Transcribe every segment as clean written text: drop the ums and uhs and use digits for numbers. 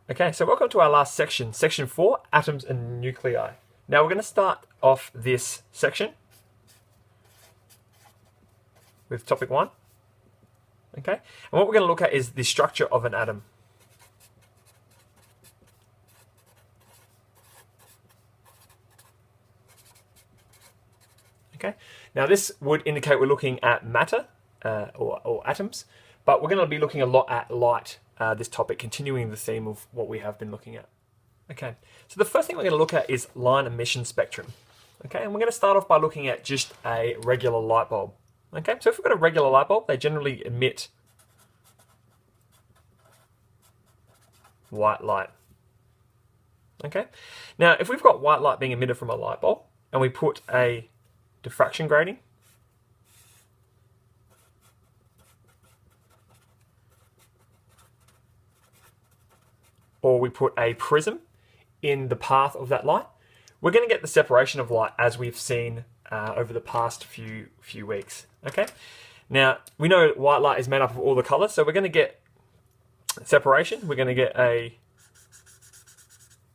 Okay, so welcome to our last section, section 4, atoms and nuclei. Now we're going to start off this section with topic 1. Okay, and what we're going to look at is the structure of an atom. Okay, now this would indicate we're looking at matter or atoms, but we're going to be looking a lot at light this topic, continuing the theme of what we have been looking at. Okay, so the first thing we're going to look at is line emission spectrum. Okay, and we're going to start off by looking at just a regular light bulb. Okay, so if we've got a regular light bulb, they generally emit white light. Okay, now if we've got white light being emitted from a light bulb and we put a diffraction grating, or we put a prism in the path of that light, we're going to get the separation of light as we've seen over the past few weeks. Okay, now we know white light is made up of all the colors, so we're going to get separation. We're going to get a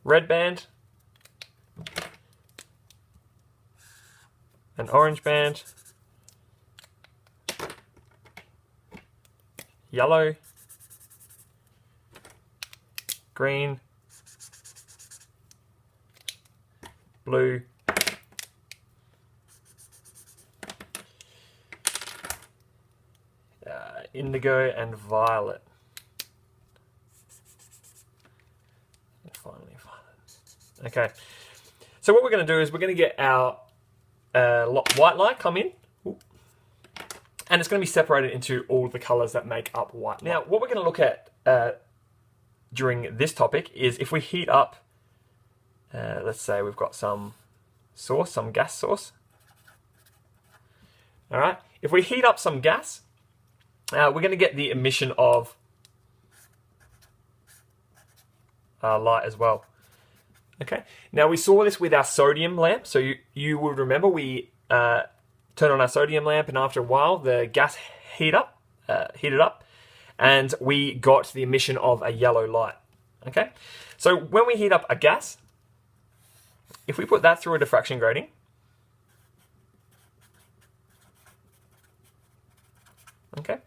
red band, an orange band, yellow, green, blue, indigo, and violet. And finally, violet. Okay, so what we're going to do is we're going to get our white light come in. And it's going to be separated into all the colors that make up white light. Now, what we're going to look at during this topic is if we heat up, let's say we've got some source, some gas source. All right, if we heat up some gas, we're going to get the emission of light as well. Okay, now we saw this with our sodium lamp. So you would remember we turn on our sodium lamp, and after a while the gas heated up, and we got the emission of a yellow light. Okay, so when we heat up a gas, if we put that through a diffraction grating, okay,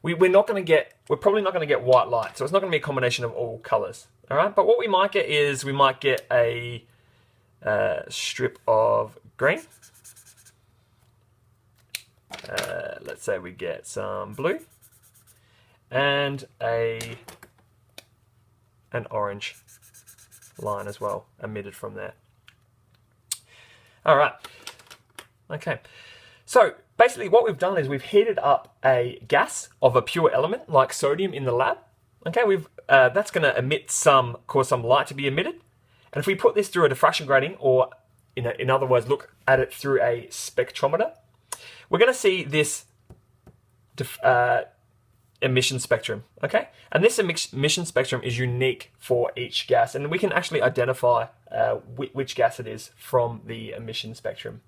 we're probably not going to get white light, so it's not going to be a combination of all colors. All right, but what we might get is we might get a strip of green. Let's say we get some blue and an orange line as well emitted from there. All right. Okay. So basically what we've done is we've heated up a gas of a pure element like sodium in the lab. Okay, that's going to cause some light to be emitted. And if we put this through a diffraction grating, or in other words, look at it through a spectrometer, we're going to see this emission spectrum. Okay, and this emission spectrum is unique for each gas, and we can actually identify which gas it is from the emission spectrum.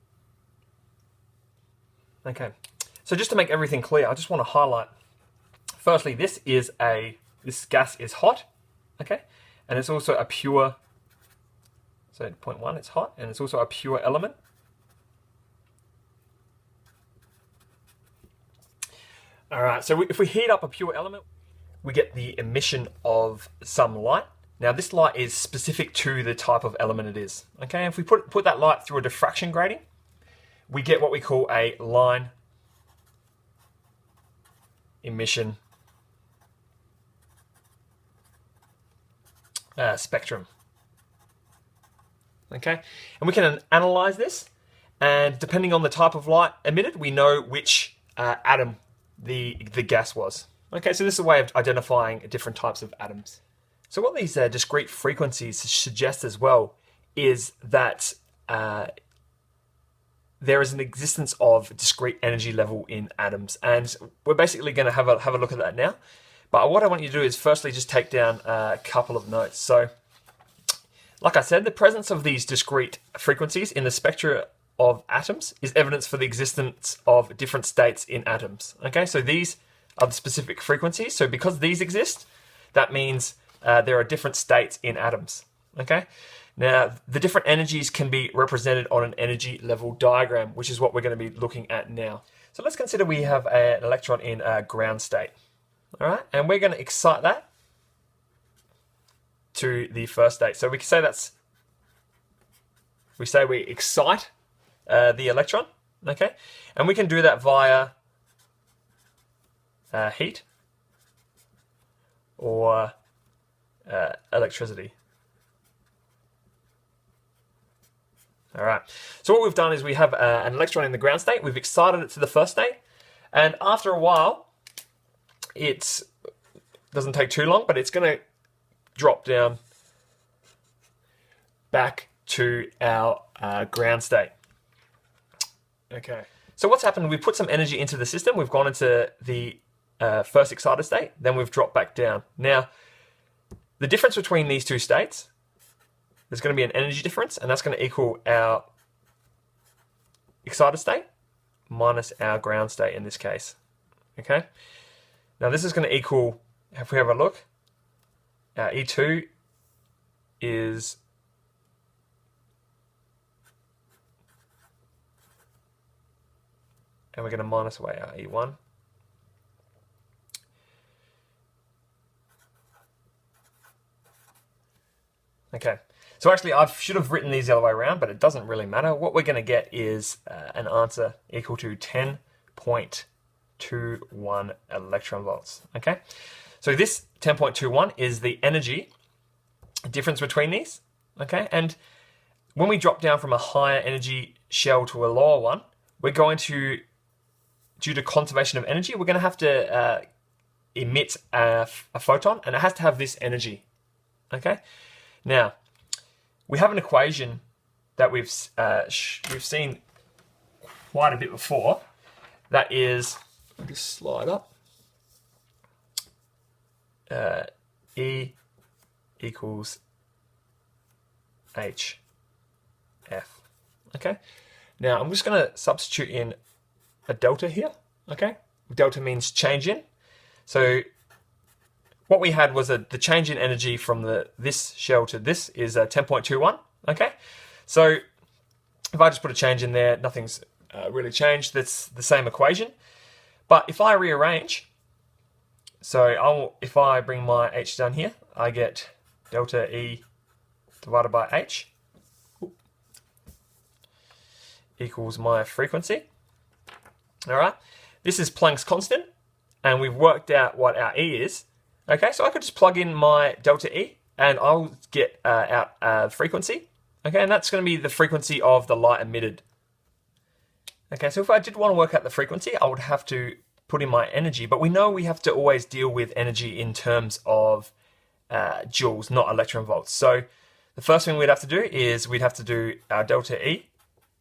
Okay, so just to make everything clear, I just want to highlight. Firstly, this gas is hot. Okay, and it's also a pure. So point 1, it's hot, and it's also a pure element. All right, so if we heat up a pure element, we get the emission of some light. Now, this light is specific to the type of element it is. Okay, if we put that light through a diffraction grating, we get what we call a line emission spectrum. Okay, and we can analyze this, and depending on the type of light emitted, we know which atom the gas was. Okay, so this is a way of identifying different types of atoms. So what these discrete frequencies suggest as well is that there is an existence of discrete energy level in atoms, and we're basically going to have a look at that now. But what I want you to do is firstly just take down a couple of notes. So, like I said, the presence of these discrete frequencies in the spectra of atoms is evidence for the existence of different states in atoms. Okay, so these are the specific frequencies. So because these exist, that means there are different states in atoms. Okay, now the different energies can be represented on an energy level diagram, which is what we're going to be looking at now. So let's consider we have an electron in a ground state. All right, and we're going to excite that to the first state. So we can say we excite the electron, okay, and we can do that via heat or electricity. All right, so what we've done is we have an electron in the ground state, we've excited it to the first state, and after a while, it doesn't take too long, but it's going to drop down back to our ground state. Okay, so what's happened, we've put some energy into the system, we've gone into the first excited state, then we've dropped back down. Now, the difference between these two states, there's going to be an energy difference, and that's going to equal our excited state minus our ground state in this case. Okay, now this is going to equal, if we have a look, our E2 is and we're going to minus away our E1. Okay, so actually I should have written these the other way around, but it doesn't really matter. What we're going to get is an answer equal to 10.21 electron volts. Okay, so this 10.21 is the energy difference between these. Okay, and when we drop down from a higher energy shell to a lower one, we're going to, due to conservation of energy, we're going to have to emit a photon, and it has to have this energy. Okay, now we have an equation that we've seen quite a bit before. That is, I'll just slide up. E equals HF. Okay. Now I'm just going to substitute in a delta here. Okay. Delta means change in. So what we had was the change in energy from this shell to this is 10.21. Okay. So if I just put a change in there, nothing's really changed. That's the same equation. But if I rearrange, so if I bring my H down here, I get delta E divided by H equals my frequency. All right. This is Planck's constant, and we've worked out what our E is. Okay, so I could just plug in my delta E, and I'll get out frequency. Okay, and that's going to be the frequency of the light emitted. Okay, so if I did want to work out the frequency, I would have to put in my energy, but we know we have to always deal with energy in terms of joules, not electron volts. So the first thing we'd have to do is we'd have to do our delta E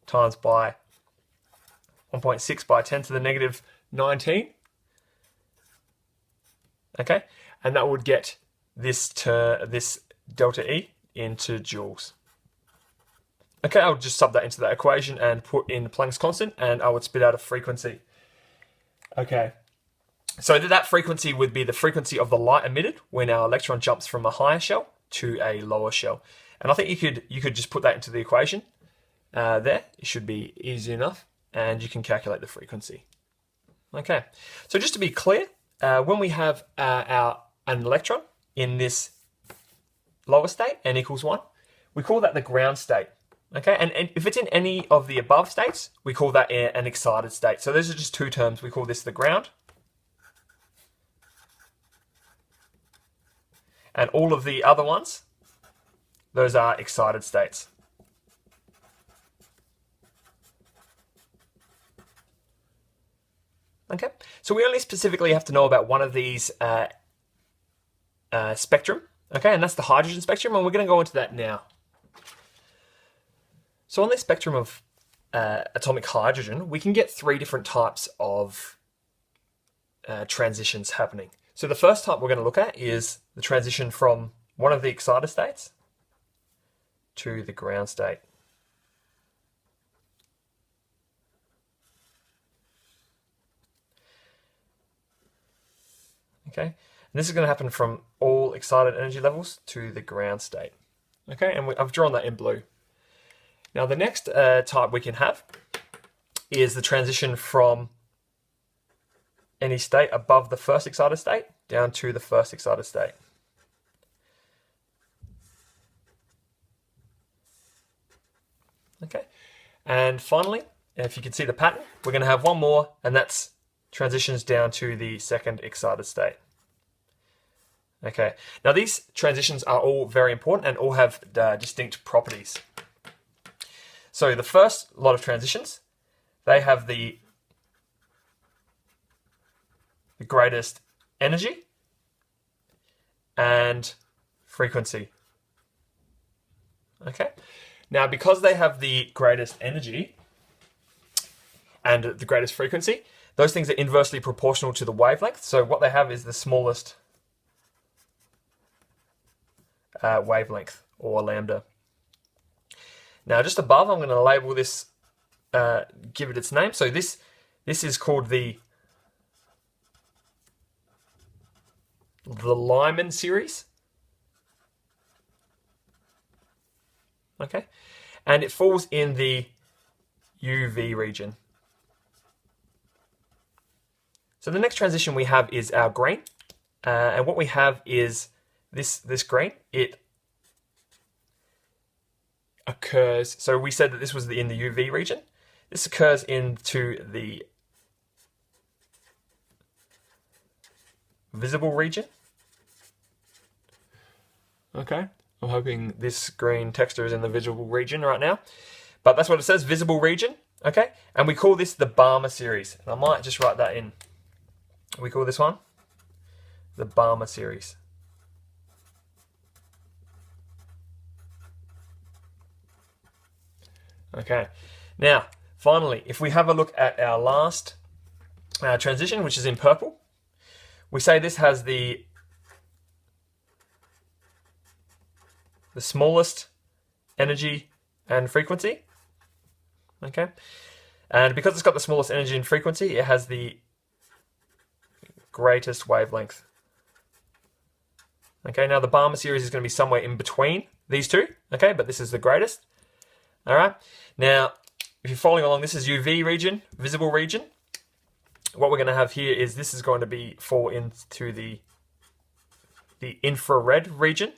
times by 1.6 by 10 to the negative 19. Okay, and that would get this delta E into joules. Okay, I would just sub that into that equation and put in Planck's constant, and I would spit out a frequency. Okay, so that frequency would be the frequency of the light emitted when our electron jumps from a higher shell to a lower shell. And I think you could just put that into the equation there. It should be easy enough, and you can calculate the frequency. Okay, so just to be clear, when we have an electron in this lower state, n equals 1, we call that the ground state. Okay, and if it's in any of the above states, we call that an excited state. So those are just two terms. We call this the ground. And all of the other ones, those are excited states. Okay, so we only specifically have to know about one of these spectrum. Okay, and that's the hydrogen spectrum, and we're going to go into that now. So on this spectrum of atomic hydrogen, we can get three different types of transitions happening. So the first type we're going to look at is the transition from one of the excited states to the ground state. Okay, and this is going to happen from all excited energy levels to the ground state. Okay, and I've drawn that in blue. Now the next type we can have is the transition from any state above the first excited state down to the first excited state. Okay, and finally, if you can see the pattern, we're going to have one more, and that's transitions down to the second excited state. Okay, now these transitions are all very important and all have distinct properties. So the first lot of transitions, they have the greatest energy and frequency. Okay, now because they have the greatest energy and the greatest frequency, those things are inversely proportional to the wavelength. So what they have is the smallest wavelength, or lambda. Now just above, I'm going to label this, give it its name. So this is called the Lyman series. Okay, and it falls in the UV region. So the next transition we have is our green, and what we have is this green. It occurs, so we said that this was in the UV region. This occurs into the visible region. Okay, I'm hoping this green texture is in the visible region right now, but that's what it says, visible region. Okay, and we call this the Balmer series. And I might just write that in. We call this one the Balmer series. Okay, now finally, if we have a look at our last transition, which is in purple, we say this has the smallest energy and frequency. Okay, and because it's got the smallest energy and frequency, it has the greatest wavelength. Okay, now the Balmer series is going to be somewhere in between these two. Okay, but this is the greatest. All right, now if you're following along, this is UV region, visible region. What we're going to have here is this is going to fall into the infrared region.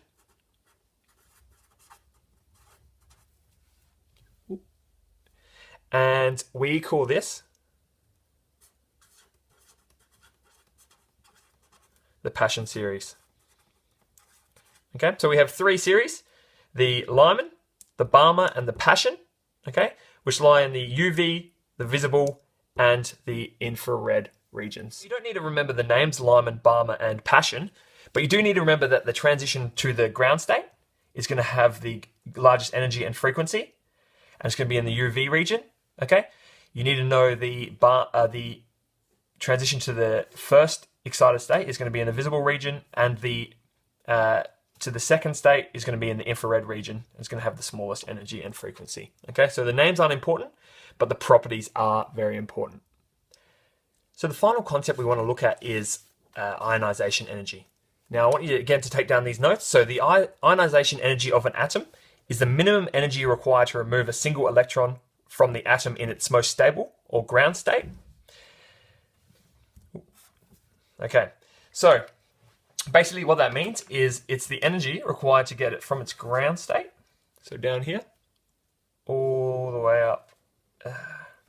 And we call this the Passion series. Okay, so we have three series: the Lyman, the Balmer, and the Passion. Okay, which lie in the UV, the visible, and the infrared regions. You don't need to remember the names Lyman, Balmer, and Passion, but you do need to remember that the transition to the ground state is going to have the largest energy and frequency, and it's going to be in the UV region. Okay, you need to know the transition to the first excited state is going to be in the visible region, and the to the second state is going to be in the infrared region. It's going to have the smallest energy and frequency. Okay, so the names aren't important, but the properties are very important. So the final concept we want to look at is ionization energy. Now I want you again to take down these notes. So the ionization energy of an atom is the minimum energy required to remove a single electron from the atom in its most stable or ground state. Okay, so basically what that means is it's the energy required to get it from its ground state, so down here, all the way up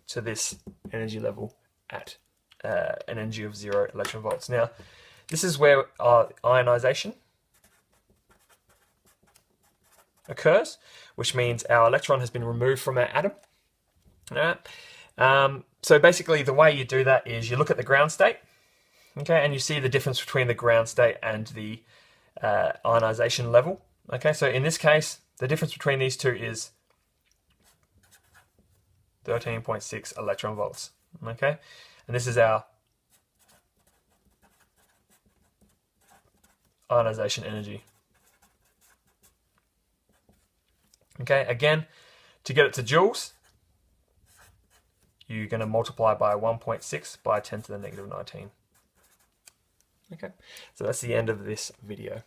to this energy level at an energy of 0 electron volts. Now, this is where ionization occurs, which means our electron has been removed from our atom. All right. So basically the way you do that is you look at the ground state, okay, and you see the difference between the ground state and the ionization level. Okay, so in this case, the difference between these two is 13.6 electron volts. Okay, and this is our ionization energy. Okay, again, to get it to joules, you're going to multiply by 1.6 by 10 to the negative 19. Okay, so that's the end of this video.